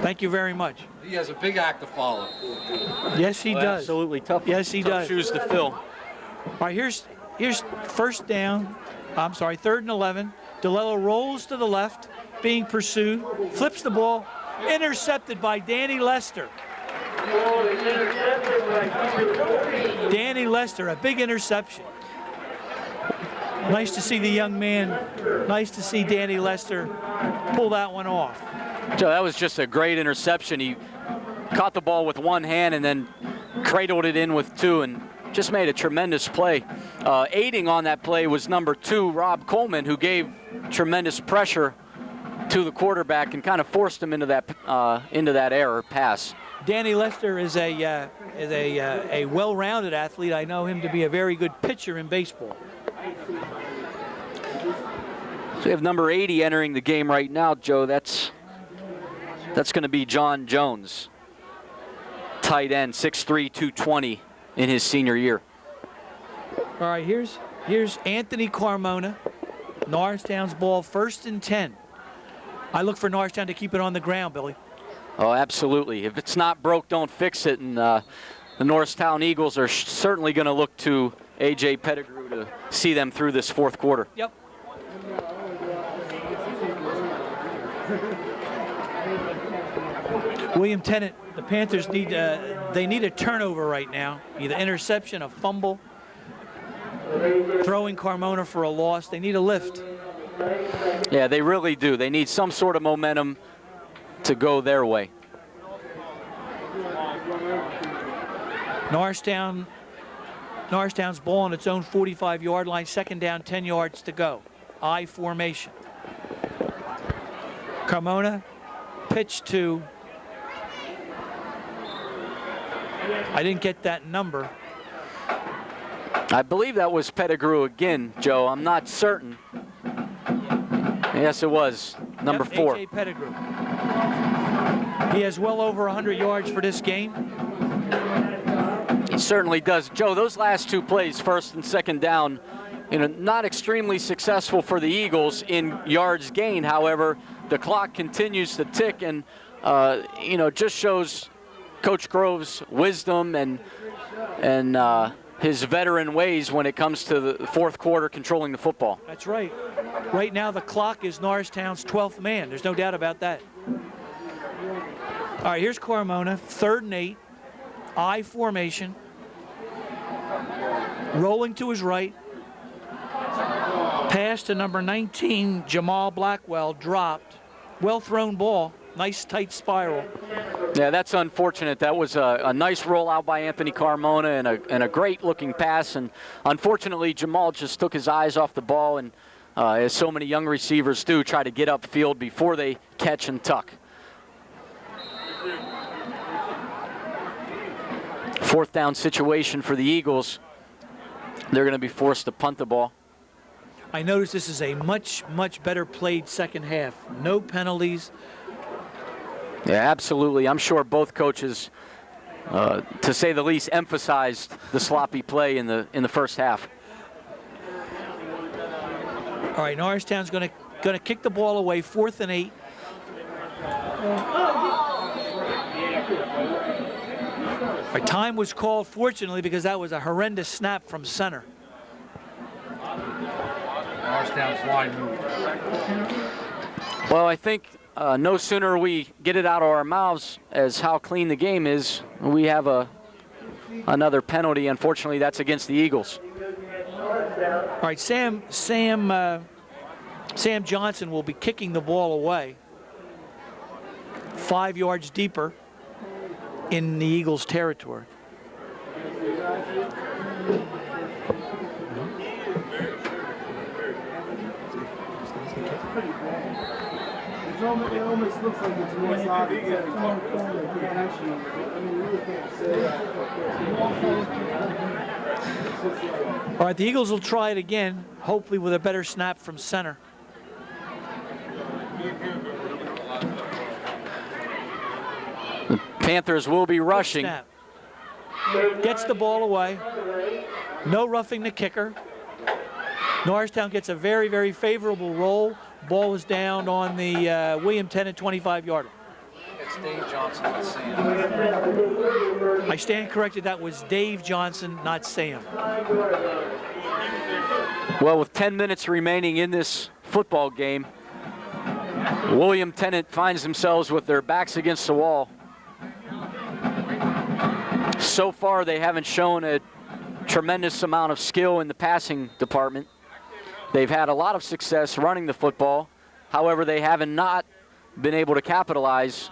Thank you very much. He has a big act to follow. Yes, he does. Absolutely tough. Yes, he does. Shoes to fill. All right, here's first down. I'm sorry, 3rd and 11. DeLello rolls to the left, being pursued, flips the ball, intercepted by Danny Lester. Danny Lester, a big interception. Nice to see the young man. Nice to see Danny Lester pull that one off. Joe, that was just a great interception. He caught the ball with one hand and then cradled it in with two and just made a tremendous play. Aiding on that play was number 2, Rob Coleman, who gave tremendous pressure to the quarterback and kind of forced him into that error pass. Danny Lester is a well-rounded athlete. I know him to be a very good pitcher in baseball. So we have number 80 entering the game right now, Joe. That's going to be John Jones, tight end, 6'3", 220 in his senior year. All right, here's Anthony Carmona. Norristown's ball, 1st and 10. I look for Norristown to keep it on the ground, Billy. Oh, absolutely. If it's not broke, don't fix it. And the Norristown Eagles are certainly going to look to A.J. Pettigrew to see them through this 4th quarter. Yep. William Tennent, the Panthers need a turnover right now, either interception, a fumble, throwing Carmona for a loss. They need a lift. Yeah, they really do. They need some sort of momentum to go their way. Norristown's ball on its own 45-yard line, 2nd down, 10 yards to go. I formation. Carmona, pitch to, I didn't get that number. I believe that was Pettigrew again, Joe. I'm not certain. Yes, it was. Number 4. A.J. Pettigrew. He has well over 100 yards for this game. He certainly does. Joe, those last 2 plays, 1st and 2nd down, not extremely successful for the Eagles in yards gained. However, the clock continues to tick and, just shows Coach Grove's wisdom and his veteran ways when it comes to the 4th quarter controlling the football. That's right. Right now the clock is Norristown's 12th man. There's no doubt about that. All right, here's Carmona, 3rd and 8. I formation. Rolling to his right. Pass to number 19, Jamal Blackwell, dropped. Well-thrown ball. Nice tight spiral. Yeah, that's unfortunate. That was a nice rollout by Anthony Carmona and a great-looking pass. And unfortunately, Jamal just took his eyes off the ball and, as so many young receivers do, try to get upfield before they catch and tuck. 4th down situation for the Eagles. They're going to be forced to punt the ball. I notice this is a much, much better played second half. No penalties. Yeah, absolutely. I'm sure both coaches, to say the least, emphasized the sloppy play in the first half. All right, Norristown's going to kick the ball away, 4th and 8. Our time was called, fortunately, because that was a horrendous snap from center. Norristown's line moved. Well, I think no sooner we get it out of our mouths as how clean the game is, we have another penalty. Unfortunately, that's against the Eagles. All right, Sam Johnson will be kicking the ball away 5 yards deeper in the Eagles' territory. It almost looks like it's more solid. All right, the Eagles will try it again, hopefully with a better snap from center. The Panthers will be rushing. Snap. Gets the ball away. No roughing the kicker. Norristown gets a very, very favorable roll. Ball is down on the William Tennent 25-yarder. It's Dave Johnson, not Sam. I stand corrected. That was Dave Johnson, not Sam. Well, with 10 minutes remaining in this football game, William Tennent finds themselves with their backs against the wall. So far, they haven't shown a tremendous amount of skill in the passing department. They've had a lot of success running the football. However, they haven't not been able to capitalize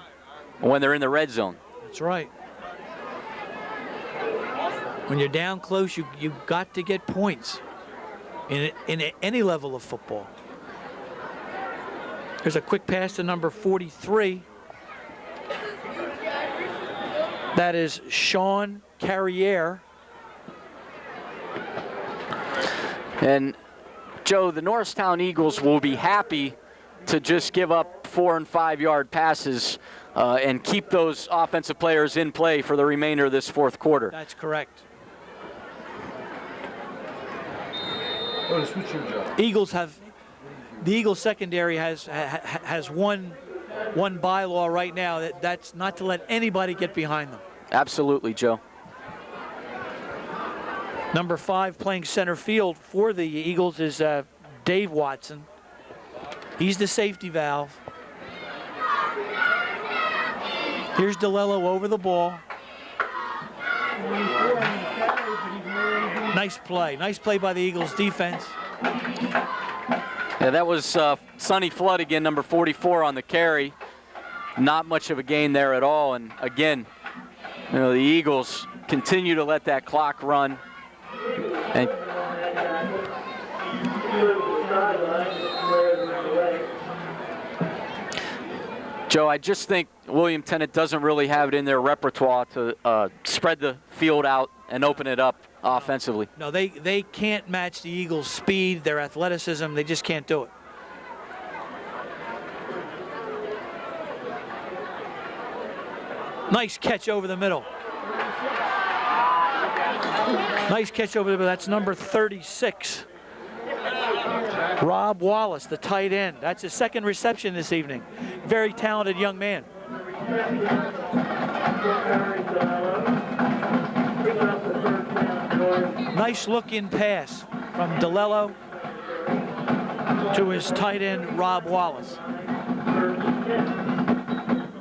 when they're in the red zone. That's right. When you're down close, you've got to get points in any level of football. Here's a quick pass to number 43. That is Sean Carriere. And Joe, the Norristown Eagles will be happy to just give up 4- and 5-yard passes and keep those offensive players in play for the remainder of this fourth quarter. That's correct. Oh, switch your job. The Eagles secondary has one bylaw right now, that's not to let anybody get behind them. Absolutely, Joe. Number 5 playing center field for the Eagles is Dave Watson. He's the safety valve. Here's DeLello over the ball. Nice play by the Eagles defense. Yeah, that was Sonny Flood again, number 44 on the carry. Not much of a gain there at all. And again, you know, the Eagles continue to let that clock run. And Joe, I just think William Tennent doesn't really have it in their repertoire to spread the field out and open it up offensively. No, they can't match the Eagles' speed, their athleticism. They just can't do it. Nice catch over the middle. Nice catch over the middle. That's number 36. Rob Wallace, the tight end. That's his second reception this evening. Very talented young man. Nice look-in pass from DeLello to his tight end, Rob Wallace.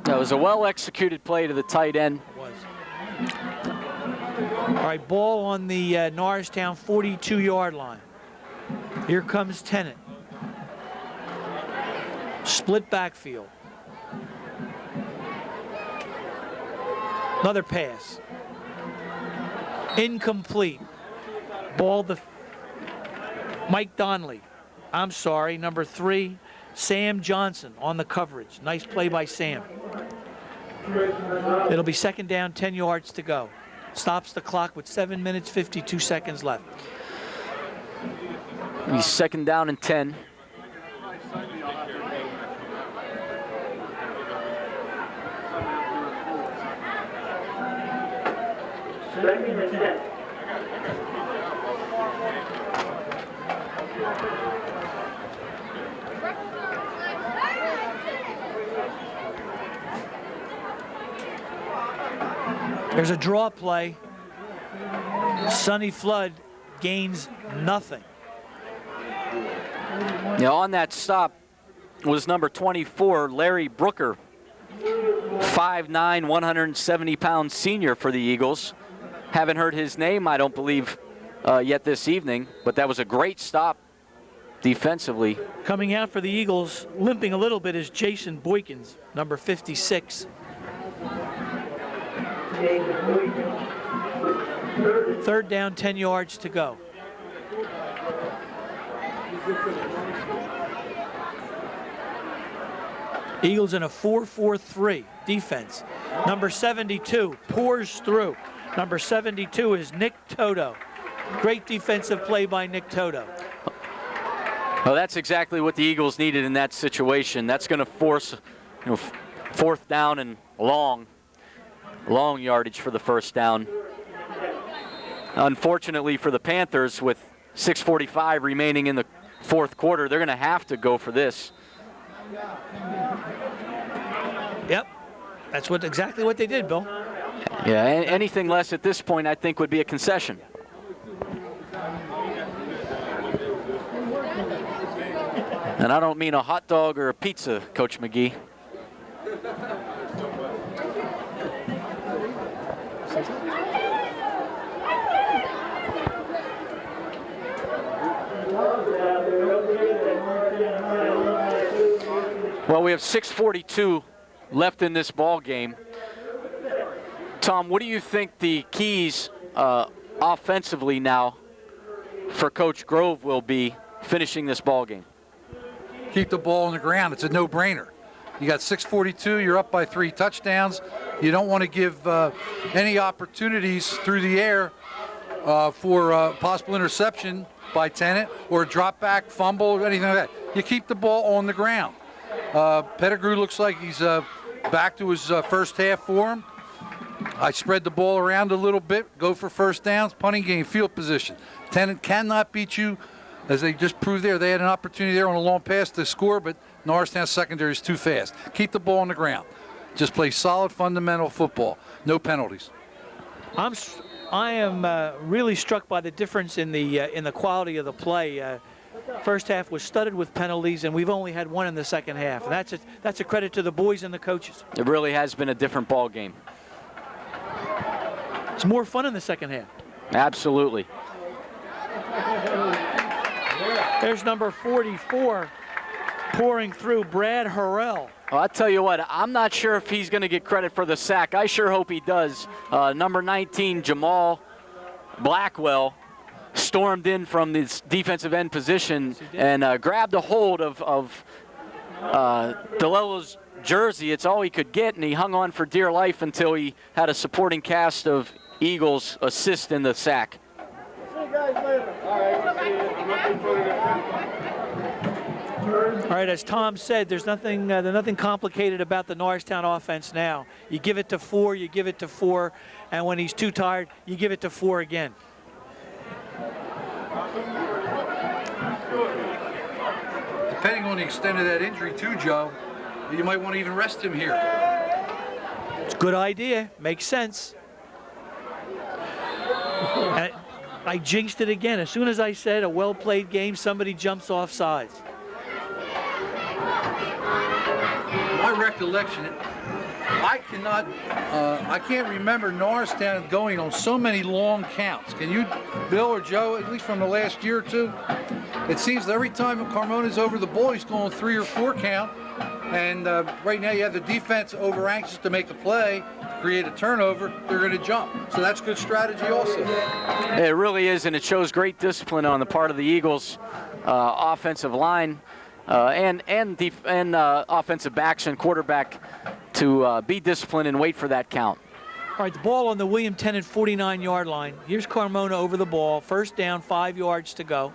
That was a well-executed play to the tight end. It was. All right, ball on the Norristown 42-yard line. Here comes Tennent. Split backfield. Another pass. Incomplete. Ball to Mike Donnelly. I'm sorry, number 3, Sam Johnson on the coverage. Nice play by Sam. It'll be second down, 10 yards to go. Stops the clock with 7 minutes, 52 seconds left. He's second down and 10. Second and 10. There's a draw play. Sonny Flood gains nothing. Now on that stop was number 24, Larry Brooker, 5'9", 170-pound senior for the Eagles. Haven't heard his name, I don't believe, yet this evening, but that was a great stop defensively. Coming out for the Eagles, limping a little bit, is Jason Boykins, number 56. Third down, 10 yards to go. Eagles in a 4-4-3 defense. Number 72 pours through. Number 72 is Nick Toto. Great defensive play by Nick Toto. Well, that's exactly what the Eagles needed in that situation. That's going to force, fourth down and long yardage for the first down. Unfortunately for the Panthers, with 6:45 remaining in the fourth quarter, they're going to have to go for this. Yep. That's exactly what they did, Bill. Yeah, anything less at this point, I think, would be a concession. And I don't mean a hot dog or a pizza, Coach McGee. Well, we have 6:42 left in this ball game. Tom, what do you think the keys offensively now for Coach Grove will be finishing this ball game? Keep the ball on the ground. It's a no-brainer. You got 6:42. You're up by 3 touchdowns. You don't want to give any opportunities through the air for possible interception by Tennent or a drop back, fumble, or anything like that. You keep the ball on the ground. Pettigrew looks like he's back to his first half form. I spread the ball around a little bit, go for first downs, punting game, field position. Tennent cannot beat you, as they just proved there. They had an opportunity there on a long pass to score, but Norristown secondary is too fast. Keep the ball on the ground. Just play solid, fundamental football. No penalties. I am really struck by the difference in the quality of the play. First half was studded with penalties, and we've only had one in the second half. And that's a credit to the boys and the coaches. It really has been a different ball game. It's more fun in the second half. Absolutely. There's number 44 pouring through, Brad Harrell. Well, I'll tell you what, I'm not sure if he's going to get credit for the sack. I sure hope he does. Number 19, Jamal Blackwell, stormed in from this defensive end position and grabbed a hold of DeLello's jersey. It's all he could get, and he hung on for dear life until he had a supporting cast of Eagles assist in the sack. All right, as Tom said, there's nothing complicated about the Norristown offense now. You give it to 4, you give it to 4, and when he's too tired, you give it to 4 again. Depending on the extent of that injury too, Joe, you might want to even rest him here. It's a good idea. Makes sense. And I jinxed it again. As soon as I said a well-played game, somebody jumps off sides. My recollection, I can't remember Norristown going on so many long counts. Can you, Bill or Joe, at least from the last year or two? It seems that every time Carmona's over the ball, he's going 3 or 4 count. And right now you have the defense over anxious to make a play, create a turnover, they're going to jump. So that's good strategy also. It really is, and it shows great discipline on the part of the Eagles' offensive line and offensive backs and quarterback to be disciplined and wait for that count. All right, the ball on the William Tennent 49-yard line. Here's Carmona over the ball. First down, 5 yards to go.